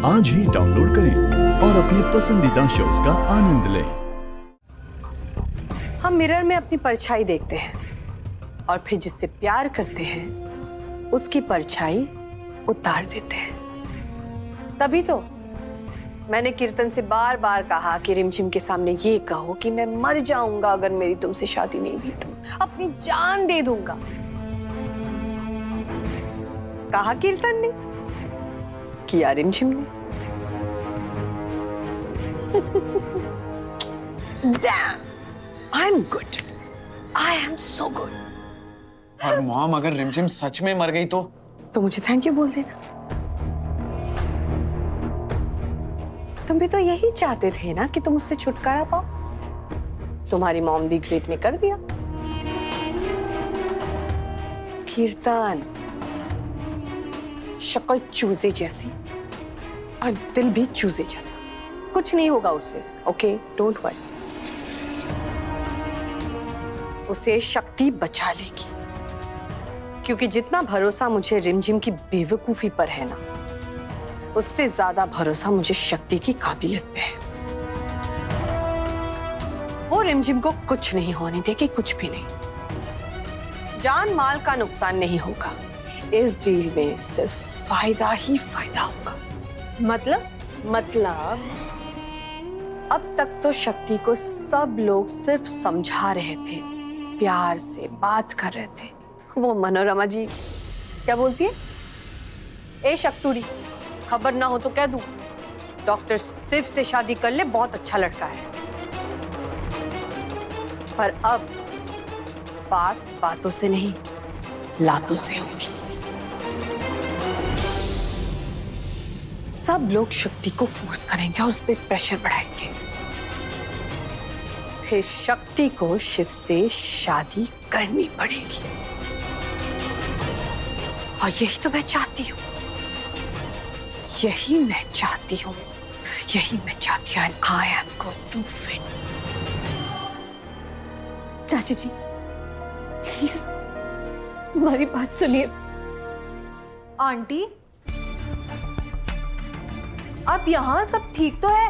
आज ही डाउनलोड करें और अपने पसंदीदा शोज का आनंद लें। हम मिरर में अपनी परछाई देखते हैं और फिर जिससे प्यार करते हैं उसकी परछाई उतार देते हैं। तभी तो मैंने कीर्तन से बार बार कहा कि रिमझिम के सामने ये कहो कि मैं मर जाऊंगा अगर मेरी तुमसे शादी नहीं हुई तो अपनी जान दे दूंगा। कहा कीर्तन ने, किया रिमझिम ने। Damn, I'm good. I am so good. और मॉम, अगर रिमझिम सच में मर गई तो मुझे थैंक यू बोल देना। तुम भी तो यही चाहते थे ना कि तुम उससे छुटकारा पाओ। तुम्हारी मॉम दी ग्रेट ने कर दिया। कीर्तन, शक्ल चूजे जैसी और दिल भी चूजे जैसा। कुछ नहीं होगा उससे, ओके? Don't worry. उसे शक्ति बचा लेगी, क्योंकि जितना भरोसा मुझे रिमझिम की बेवकूफी पर है ना, उससे ज्यादा भरोसा मुझे शक्ति की काबिलियत पे है। वो रिमझिम को कुछ नहीं होने देगी, कुछ भी नहीं। जान माल का नुकसान नहीं होगा। इस डील में सिर्फ फायदा ही फायदा होगा। मतलब अब तक तो शक्ति को सब लोग सिर्फ समझा रहे थे, प्यार से बात कर रहे थे। वो मनोरमा जी क्या बोलती है? ए शक्तुड़ी, खबर ना हो तो कह दूं, डॉक्टर सिर्फ से शादी कर ले, बहुत अच्छा लड़का है। पर अब बात बातों से नहीं, लातों से होगी। सब लोग शक्ति को फोर्स करेंगे और उस पर प्रेशर बढ़ाएंगे। फिर शक्ति को शिव से शादी करनी पड़ेगी। और यही तो मैं चाहती हूँ। यही मैं चाहती हूँ। And I am going to win. चाची जी, प्लीज हमारी बात सुनिए। आंटी, अब यहाँ सब ठीक तो है?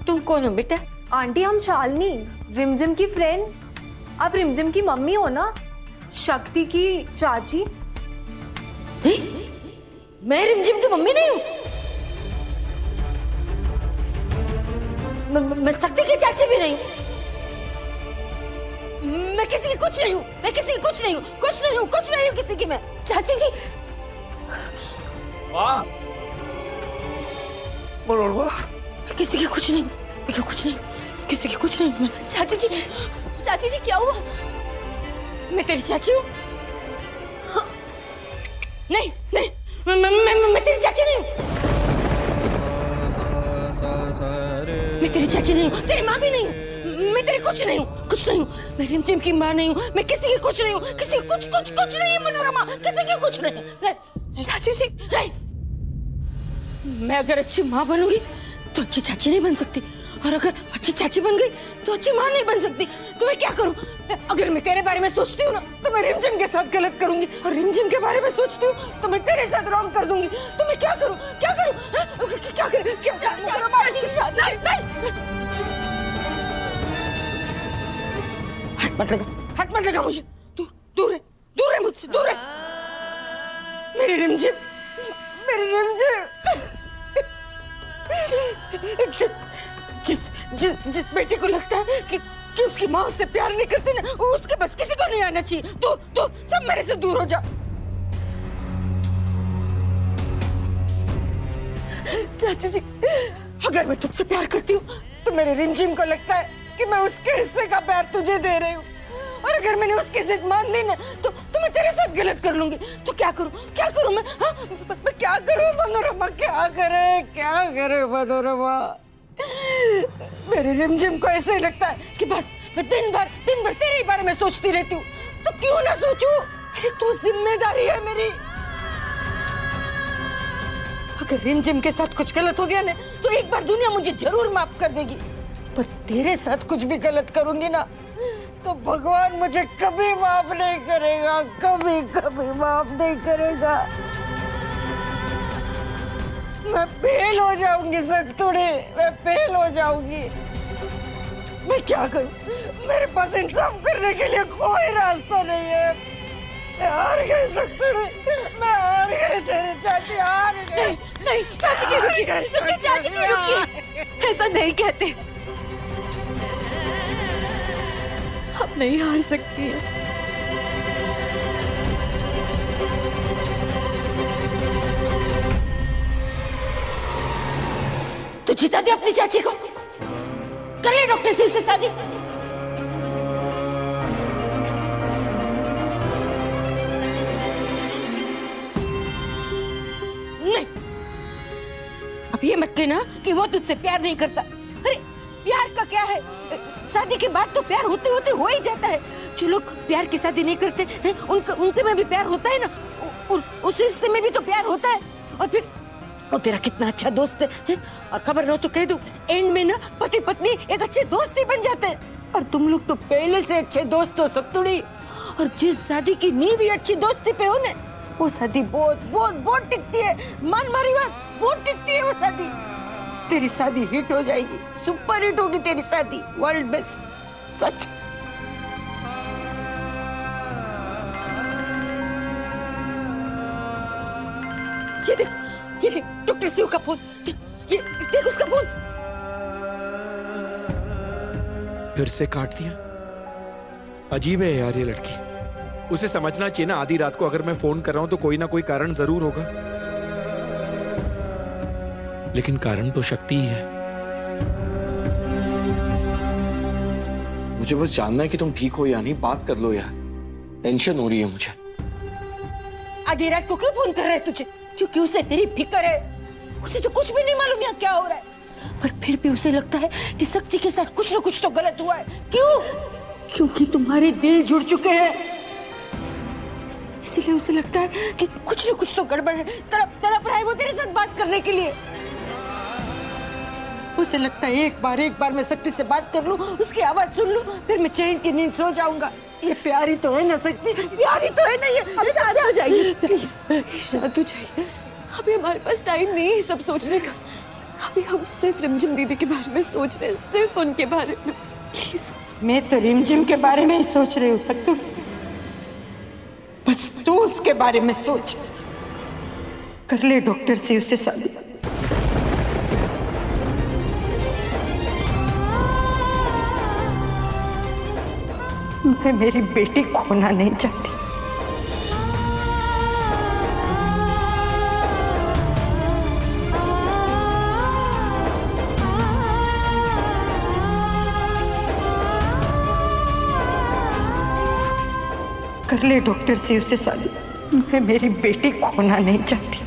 तुम कौन हो बेटा? आंटी, हम शालिनी, रिमझिम की फ्रेंड। आप रिमझिम की मम्मी हो ना, शक्ति की चाची। मैं रिमझिम की मम्मी नहीं हूँ। मैं शक्ति की चाची भी नहीं। मैं किसी की कुछ नहीं हूँ। कुछ नहीं हूँ किसी की मैं। चाची जी, वाह मनोरमा, किसी की कुछ नहीं, किसी की कुछ नहीं मैं। चाची जी क्या हुआ? मैं तेरी चाची हूँ? नहीं, मैं तेरी चाची नहीं हूँ। मैं तेरी चाची नहीं हूँ, तेरी माँ भी नहीं हूँ। मैं तेरी कुछ नहीं हूँ। मैं रिमझिम की माँ नहीं हूँ। मैं किसी की कुछ नहीं हूँ। किसी की कुछ नहीं है मनोरमा, किसी की कुछ नहीं। चाची जी नहीं। मैं अगर अच्छी माँ बनूंगी तो अच्छी चाची नहीं बन सकती, और अगर अच्छी चाची बन गई तो अच्छी माँ नहीं बन सकती। तो मैं क्या करूं? अगर मैं तेरे बारे में सोचती हूँ ना तो मैं रिमझिम के साथ गलत करूंगी, और रिमझिम के बारे में सोचती हूँ तो मैं तेरे साथ रॉन्ग कर दूंगी। तो मैं क्या करूं? क्या करूं? हाथ मत लगा मुझे। दूर है मुझसे, दूर है। मेरी रिमझिम। जिस बेटे को लगता है कि उसकी माँ उससे प्यार नहीं करती ना, उसके बस किसी को नहीं आना चाहिए। दूर, सब मेरे से दूर हो जा। चाची जी, अगर मैं तुझसे प्यार करती हूँ तो मेरे रिमझिम को लगता है कि मैं उसके हिस्से का प्यार तुझे दे रही हूँ, और अगर मैंने उसकी जिद मान ली ना तो मैं तेरे साथ गलत कर लूंगी। तो क्या करूं मैं? हाँ, मैं क्या करूं मनोरमा? क्या करे मनोरमा? मेरे रिमझिम को ऐसे ही लगता है कि बस मैं दिन भर तेरे ही बारे में सोचती रहती हूँ। तो क्यों ना सोचूं? अरे तू जिम्मेदारी है मेरी। अगर रिमझिम के साथ कुछ गलत हो गया ना तो एक बार दुनिया मुझे जरूर माफ कर देगी, पर तेरे साथ कुछ भी गलत करूंगी ना तो भगवान मुझे कभी माफ नहीं करेगा, कभी माफ नहीं करेगा। मैं फेल हो जाऊंगी सख्तुड़ी, मैं फेल हो जाऊंगी। मैं क्या करूं? मेरे पास इंसाफ करने के लिए कोई रास्ता नहीं है। मैं हार गई सख्तुड़ी, मैं हार गई तेरी चाची, हार गई। नहीं चाची जी रुकिए, रुकिए चाची जी रुकिए, ऐसा नहीं कहते। आप नहीं हार सकती हैं। तो जिता दे अपनी चाची को, कर ले डॉक्टर से उससे शादी। नहीं, अब ये मत कहना कि वो तुझसे प्यार नहीं करता। अरे प्यार का क्या है, शादी के बाद तो प्यार होते होते हो ही जाता है। जो लोग प्यार की शादी नहीं करते हैं उनके में भी प्यार होता है ना, उस रिश्ते में भी तो प्यार होता है। और फिर वो तेरा कितना अच्छा दोस्त है, और खबर न तो कह दूं, एंड में ना पति पत्नी एक अच्छे दोस्त ही बन जाते हैं। और तुम लोग तो पहले से अच्छे दोस्त हो सख्तुड़ी। और जिस शादी की नींव ही अच्छी दोस्ती पे हो ना, वो शादी बहुत बहुत बहुत टिकती है। मान मारी बात, बहुत टिकती है वो शादी। तेरी शादी हिट हो जाएगी, सुपर हिट होगी तेरी शादी, वर्ल्ड बेस्ट, सच। ये देख डॉक्टर शिव का फोन, ये देख उसका फोन। फिर से काट दिया। अजीब है यार ये लड़की। उसे समझना चाहिए ना, आधी रात को अगर मैं फोन कर रहा हूं तो कोई ना कोई कारण जरूर होगा। लेकिन कारण तो शक्ति ही है। मुझे बस जानना है कि तुम ठीक हो या नहीं। बात कर लो यार, टेंशन हो रही है मुझे। आधी रात को क्यों फोन कर रहा है तुझे? क्योंकि उसे तेरी फिक्र है। उसे तो कुछ भी नहीं मालूम यहाँ क्या हो रहा है, पर फिर भी उसे लगता है कि शक्ति के साथ कुछ न कुछ तो गलत हुआ है। क्यों? क्योंकि तुम्हारे दिल जुड़ चुके हैं, इसीलिए उसे लगता है कि कुछ न कुछ तो गड़बड़ है। तड़प रहा है वो तेरे साथ बात करने के लिए। उसे लगता है एक बार मैं शक्ति से बात कर लूं, उसकी आवाज सुन लूं, फिर मैं चैन की नींद सो जाऊंगा। ये प्यारी तो है ना शक्ति, प्यारी तो है ना ये। अब शादी हो जाएगी, प्लीज शादी हो जाएगी। अभी हमारे पास टाइम नहीं है सब सोचने का। अभी हम सिर्फ रिमझिम दीदी के बारे में सोच रहे हैं, सिर्फ उनके बारे में। प्लीज। मैं तो रिमझिम के बारे में ही सोच रही हूँ शक्ति, बस तू उसके बारे में सोच। कर ले डॉक्टर से उससे शादी। मैं मेरी बेटी खोना नहीं चाहती। कर ले डॉक्टर से उससे शादी। मैं मेरी बेटी खोना नहीं चाहती।